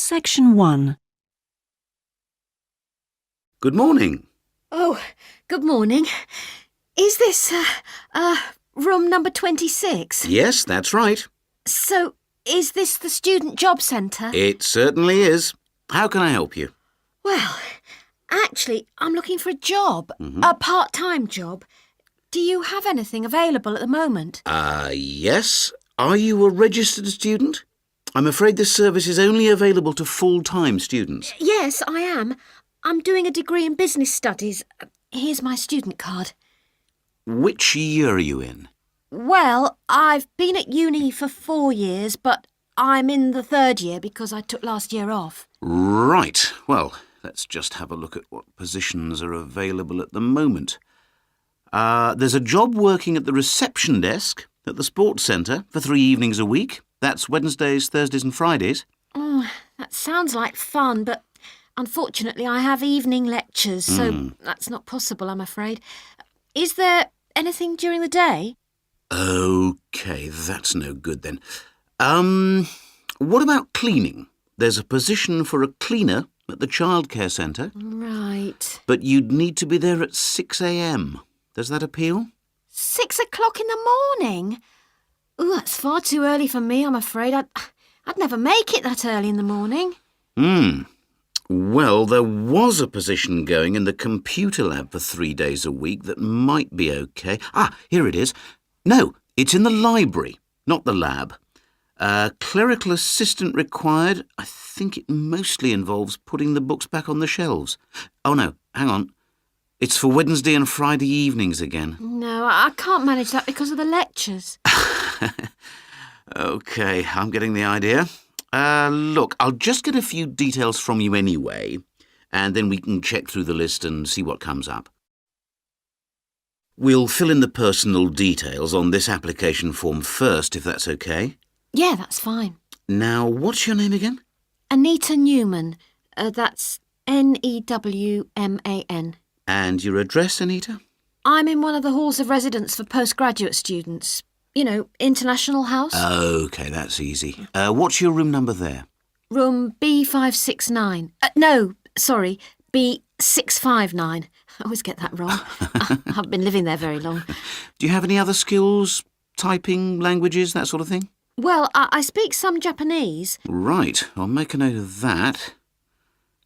Section 1. Good morning. Oh, good morning. Is this, room number 26? Yes, that's right. So, is this the Student Job Centre? It certainly is. How can I help you? Well, actually, I'm looking for a job, a part-time job. Do you have anything available at the moment? Yes. Are you a registered student? I'm afraid this service is only available to full-time students. Yes, I am. I'm doing a degree in business studies. Here's my student card. Which year are you in? Well, I've been at uni for 4 years, but I'm in the 3rd year because I took last year off. Right. Well, let's just have a look at what positions are available at the moment. There's a job working at the reception desk at the sports centre for 3 evenings a week. That's Wednesdays, Thursdays and Fridays. Oh, that sounds like fun, but unfortunately I have evening lectures, so that's not possible, I'm afraid. Is there anything during the day? OK, that's no good then. What about cleaning? There's a position for a cleaner at the childcare centre. Right. But you'd need to be there at 6 a.m. Does that appeal? 6 o'clock in the morning? Oh, that's far too early for me, I'm afraid. I'd never make it that early in the morning. Well, there was a position going in the computer lab for 3 days a week that might be OK. Here it is. No, it's in the library, not the lab. Clerical assistant required. I think it mostly involves putting the books back on the shelves. Oh, no, hang on. It's for Wednesday and Friday evenings again. No, I can't manage that because of the lectures. OK, I'm getting the idea. Look, I'll just get a few details from you anyway, and then we can check through the list and see what comes up. We'll fill in the personal details on this application form first, if that's OK. Yeah, that's fine. Now, what's your name again? Anita Newman. That's Newman. And your address, Anita? I'm in one of the halls of residence for postgraduate students. You know, International House. OK, that's easy. What's your room number there? Room B569. No, sorry, B659. I always get that wrong. I haven't been living there very long. Do you have any other skills? Typing, languages, that sort of thing? Well, I speak some Japanese. Right, I'll make a note of that.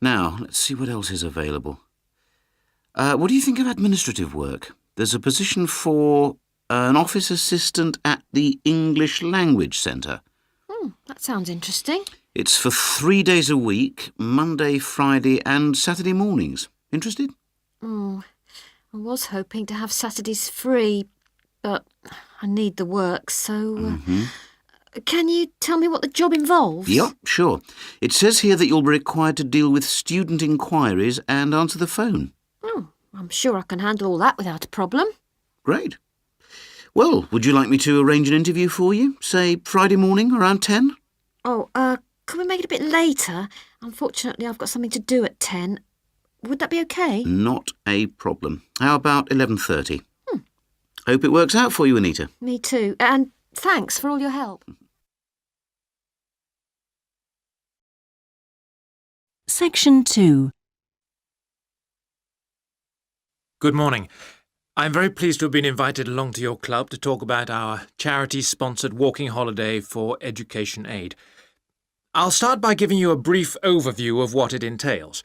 Now, let's see what else is available. What do you think of administrative work? There's a position for an office assistant at the English Language Centre. That sounds interesting. It's for 3 days a week, Monday, Friday and Saturday mornings. Interested? I was hoping to have Saturdays free, but I need the work, so... Can you tell me what the job involves? Yep, sure. It says here that you'll be required to deal with student inquiries and answer the phone. I'm sure I can handle all that without a problem. Great. Well, would you like me to arrange an interview for you? Say Friday morning around 10? Can we make it a bit later? Unfortunately, I've got something to do at 10. Would that be OK? Not a problem. How about 11:30? Hope it works out for you, Anita. Me too. And thanks for all your help. Section 2. Good morning. I'm very pleased to have been invited along to your club to talk about our charity-sponsored walking holiday for education aid. I'll start by giving you a brief overview of what it entails.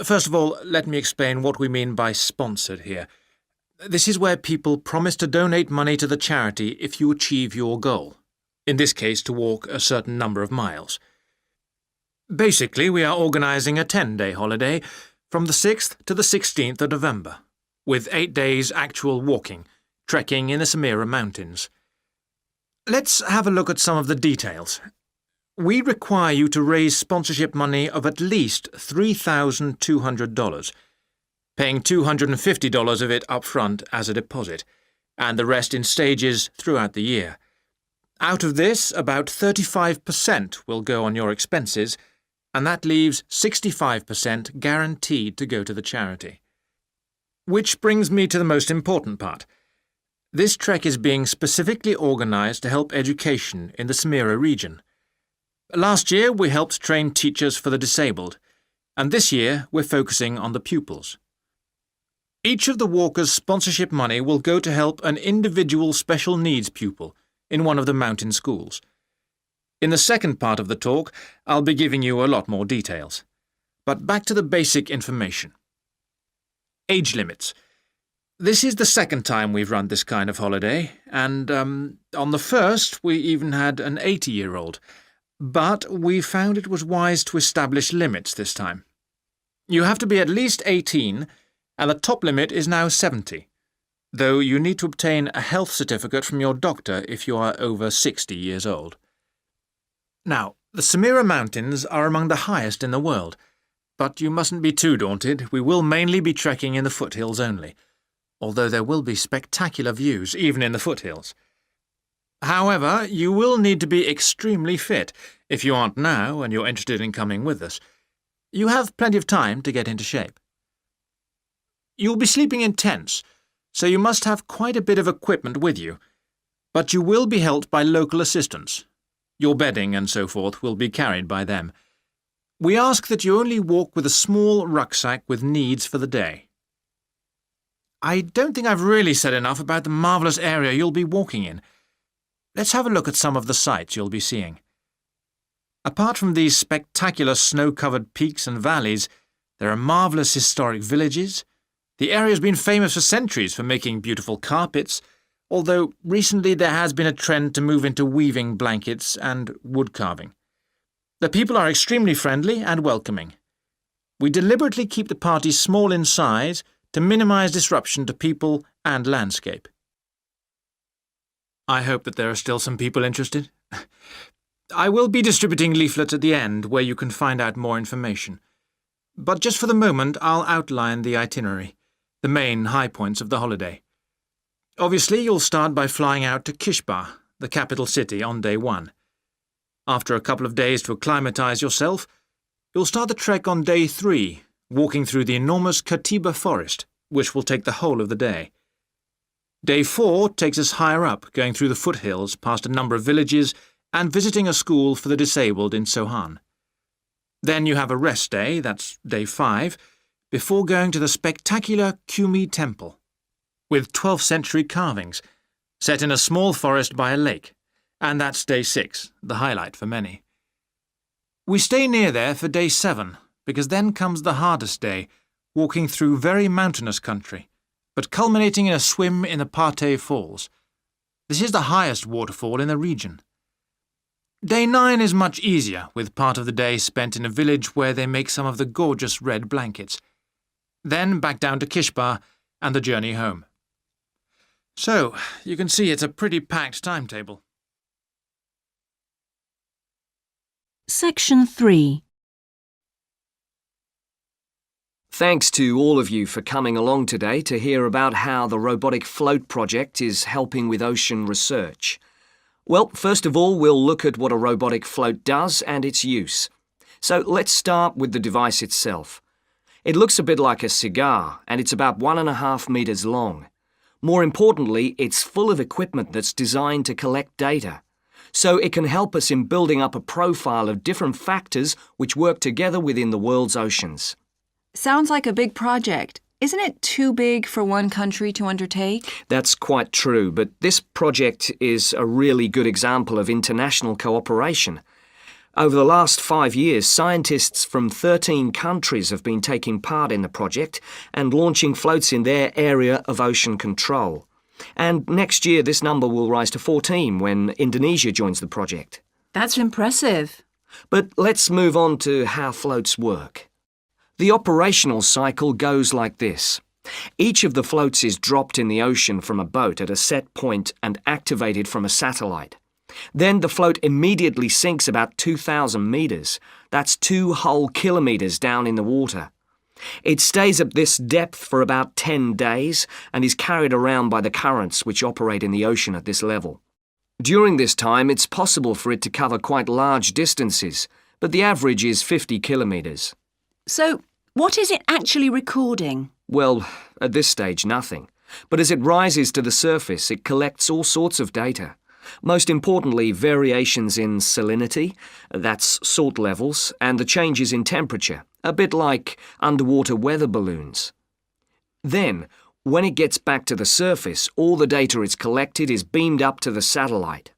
First of all, let me explain what we mean by sponsored here. This is where people promise to donate money to the charity if you achieve your goal, in this case to walk a certain number of miles. Basically, we are organising a 10-day holiday from the 6th to the 16th of November, with 8 days actual walking, trekking in the Samira Mountains. Let's have a look at some of the details. We require you to raise sponsorship money of at least $3,200, paying $250 of it up front as a deposit, and the rest in stages throughout the year. Out of this, about 35% will go on your expenses, and that leaves 65% guaranteed to go to the charity. Which brings me to the most important part. This trek is being specifically organised to help education in the Samira region. Last year we helped train teachers for the disabled, and this year we're focusing on the pupils. Each of the walkers' sponsorship money will go to help an individual special needs pupil in one of the mountain schools. In the second part of the talk, I'll be giving you a lot more details. But back to the basic information. Age limits. This is the second time we've run this kind of holiday, and on the first we even had an 80-year-old. But we found it was wise to establish limits this time. You have to be at least 18, and the top limit is now 70, though you need to obtain a health certificate from your doctor if you are over 60 years old. Now, the Samira Mountains are among the highest in the world, but you mustn't be too daunted. We will mainly be trekking in the foothills only, although there will be spectacular views even in the foothills. However, you will need to be extremely fit if you aren't now and you're interested in coming with us. You have plenty of time to get into shape. You'll be sleeping in tents, so you must have quite a bit of equipment with you, but you will be helped by local assistants. Your bedding and so forth will be carried by them. We ask that you only walk with a small rucksack with needs for the day. I don't think I've really said enough about the marvellous area you'll be walking in. Let's have a look at some of the sights you'll be seeing. Apart from these spectacular snow-covered peaks and valleys, there are marvellous historic villages. The area's been famous for centuries for making beautiful carpets, although recently there has been a trend to move into weaving blankets and wood carving. The people are extremely friendly and welcoming. We deliberately keep the party small in size to minimise disruption to people and landscape. I hope that there are still some people interested. I will be distributing leaflets at the end where you can find out more information. But just for the moment, I'll outline the itinerary, the main high points of the holiday. Obviously, you'll start by flying out to Kishba, the capital city, on day 1. After a couple of days to acclimatise yourself, you'll start the trek on day 3, walking through the enormous Katiba forest, which will take the whole of the day. Day 4 takes us higher up, going through the foothills, past a number of villages, and visiting a school for the disabled in Sohan. Then you have a rest day, that's day 5, before going to the spectacular Kumi Temple, with 12th century carvings, set in a small forest by a lake, and that's day 6, the highlight for many. We stay near there for day 7, because then comes the hardest day, walking through very mountainous country, but culminating in a swim in the Pate Falls. This is the highest waterfall in the region. Day 9 is much easier, with part of the day spent in a village where they make some of the gorgeous red blankets. Then back down to Kishba and the journey home. So, you can see it's a pretty packed timetable. Section 3. Thanks to all of you for coming along today to hear about how the Robotic Float project is helping with ocean research. Well, first of all, we'll look at what a robotic float does and its use. So let's start with the device itself. It looks a bit like a cigar, and it's about 1.5 meters long. More importantly, it's full of equipment that's designed to collect data. So it can help us in building up a profile of different factors which work together within the world's oceans. Sounds like a big project. Isn't it too big for one country to undertake? That's quite true, but this project is a really good example of international cooperation. Over the last 5 years, scientists from 13 countries have been taking part in the project and launching floats in their area of ocean control. And next year, this number will rise to 14 when Indonesia joins the project. That's impressive. But let's move on to how floats work. The operational cycle goes like this. Each of the floats is dropped in the ocean from a boat at a set point and activated from a satellite. Then the float immediately sinks about 2,000 meters. That's 2 whole kilometers down in the water. It stays at this depth for about 10 days and is carried around by the currents which operate in the ocean at this level. During this time, it's possible for it to cover quite large distances, but the average is 50 kilometers. So, what is it actually recording? Well, at this stage, nothing. But as it rises to the surface, it collects all sorts of data. Most importantly, variations in salinity, that's salt levels, and the changes in temperature, a bit like underwater weather balloons. Then, when it gets back to the surface, all the data it's collected is beamed up to the satellite.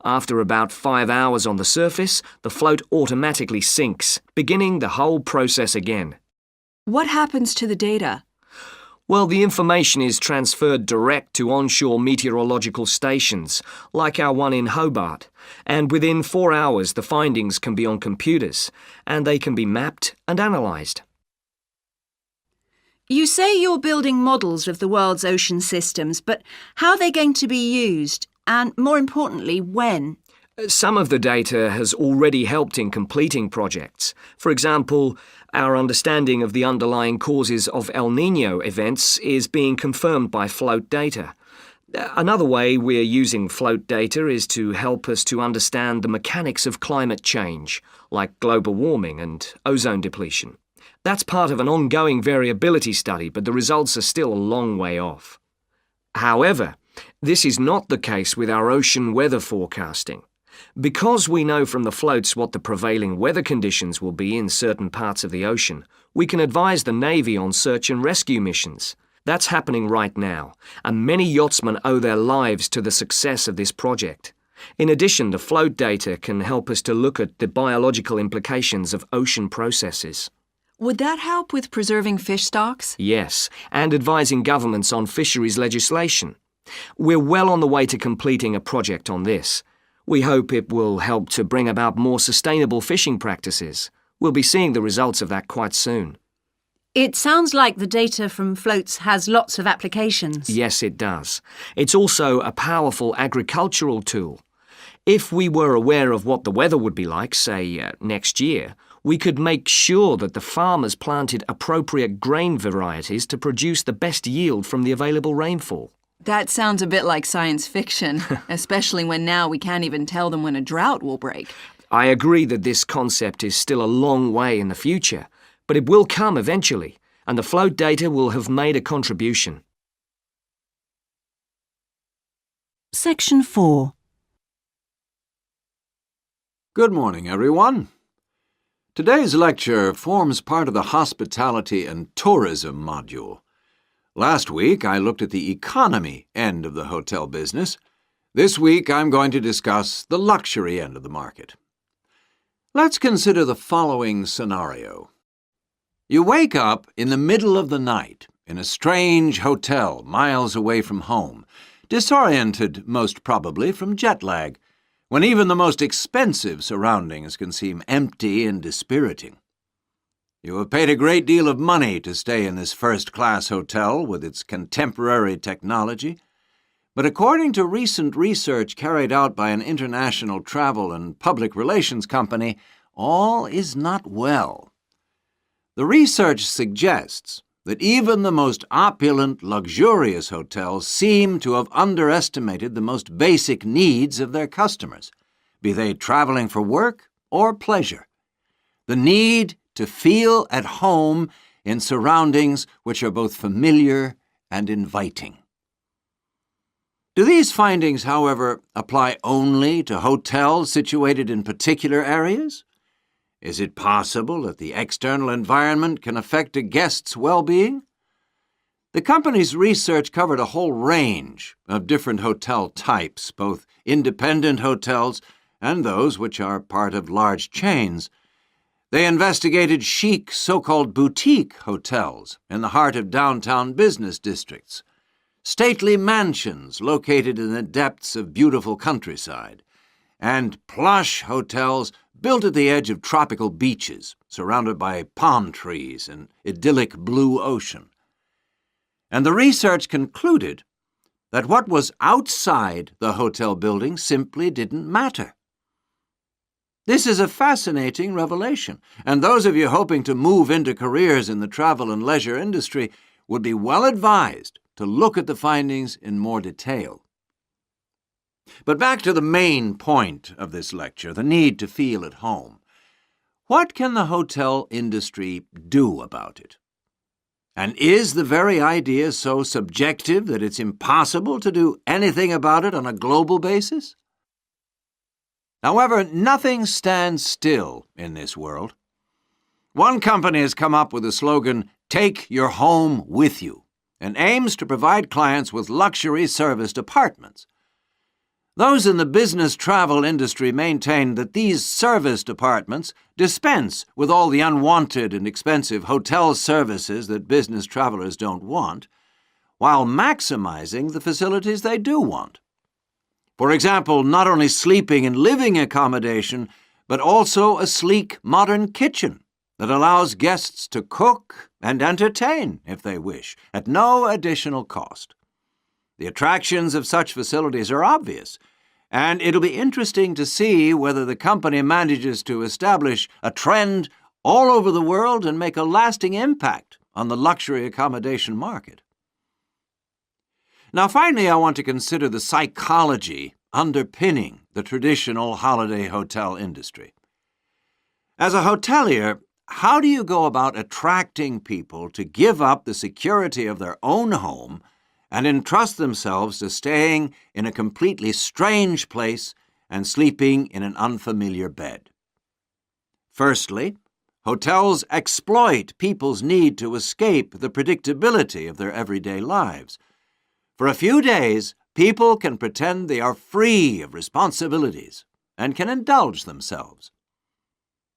After about 5 hours on the surface, the float automatically sinks, beginning the whole process again. What happens to the data? Well, the information is transferred direct to onshore meteorological stations, like our one in Hobart, and within 4 hours the findings can be on computers, and they can be mapped and analysed. You say you're building models of the world's ocean systems, but how are they going to be used? And more importantly, when? Some of the data has already helped in completing projects. For example, our understanding of the underlying causes of El Niño events is being confirmed by float data. Another way we're using float data is to help us to understand the mechanics of climate change, like global warming and ozone depletion. That's part of an ongoing variability study, but the results are still a long way off. However, this is not the case with our ocean weather forecasting. Because we know from the floats what the prevailing weather conditions will be in certain parts of the ocean, we can advise the Navy on search and rescue missions. That's happening right now, and many yachtsmen owe their lives to the success of this project. In addition, the float data can help us to look at the biological implications of ocean processes. Would that help with preserving fish stocks? Yes, and advising governments on fisheries legislation. We're well on the way to completing a project on this. We hope it will help to bring about more sustainable fishing practices. We'll be seeing the results of that quite soon. It sounds like the data from floats has lots of applications. Yes, it does. It's also a powerful agricultural tool. If we were aware of what the weather would be like, say, next year, we could make sure that the farmers planted appropriate grain varieties to produce the best yield from the available rainfall. That sounds a bit like science fiction, especially when now we can't even tell them when a drought will break. I agree that this concept is still a long way in the future, but it will come eventually, and the float data will have made a contribution. Section 4. Good morning, everyone. Today's lecture forms part of the Hospitality and Tourism module. Last week, I looked at the economy end of the hotel business. This week, I'm going to discuss the luxury end of the market. Let's consider the following scenario. You wake up in the middle of the night in a strange hotel miles away from home, disoriented most probably from jet lag, when even the most expensive surroundings can seem empty and dispiriting. You have paid a great deal of money to stay in this first-class hotel with its contemporary technology, but according to recent research carried out by an international travel and public relations company, all is not well. The research suggests that even the most opulent, luxurious hotels seem to have underestimated the most basic needs of their customers, be they traveling for work or pleasure. The need to feel at home in surroundings which are both familiar and inviting. Do these findings, however, apply only to hotels situated in particular areas? Is it possible that the external environment can affect a guest's well-being? The company's research covered a whole range of different hotel types, both independent hotels and those which are part of large chains. They investigated chic so-called boutique hotels in the heart of downtown business districts, stately mansions located in the depths of beautiful countryside, and plush hotels built at the edge of tropical beaches, surrounded by palm trees and idyllic blue ocean. And the research concluded that what was outside the hotel building simply didn't matter. This is a fascinating revelation, and those of you hoping to move into careers in the travel and leisure industry would be well advised to look at the findings in more detail. But back to the main point of this lecture, the need to feel at home. What can the hotel industry do about it? And is the very idea so subjective that it's impossible to do anything about it on a global basis? However, nothing stands still in this world. One company has come up with the slogan, "Take your home with you," and aims to provide clients with luxury serviced apartments. Those in the business travel industry maintain that these serviced apartments dispense with all the unwanted and expensive hotel services that business travelers don't want, while maximizing the facilities they do want. For example, not only sleeping and living accommodation, but also a sleek, modern kitchen that allows guests to cook and entertain, if they wish, at no additional cost. The attractions of such facilities are obvious, and it'll be interesting to see whether the company manages to establish a trend all over the world and make a lasting impact on the luxury accommodation market. Now, finally, I want to consider the psychology underpinning the traditional holiday hotel industry. As a hotelier, how do you go about attracting people to give up the security of their own home and entrust themselves to staying in a completely strange place and sleeping in an unfamiliar bed? Firstly, hotels exploit people's need to escape the predictability of their everyday lives. For a few days, people can pretend they are free of responsibilities and can indulge themselves.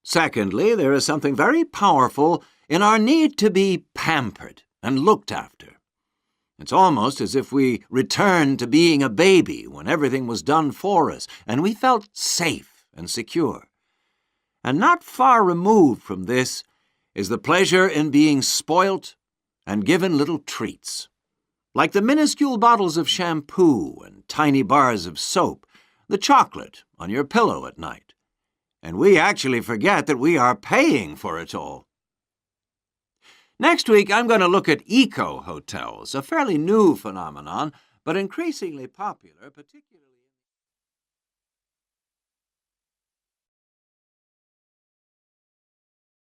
Secondly, there is something very powerful in our need to be pampered and looked after. It's almost as if we returned to being a baby when everything was done for us and we felt safe and secure. And not far removed from this is the pleasure in being spoilt and given little treats, like the minuscule bottles of shampoo and tiny bars of soap, the chocolate on your pillow at night. And we actually forget that we are paying for it all. Next week, I'm going to look at eco-hotels, a fairly new phenomenon, but increasingly popular, particularly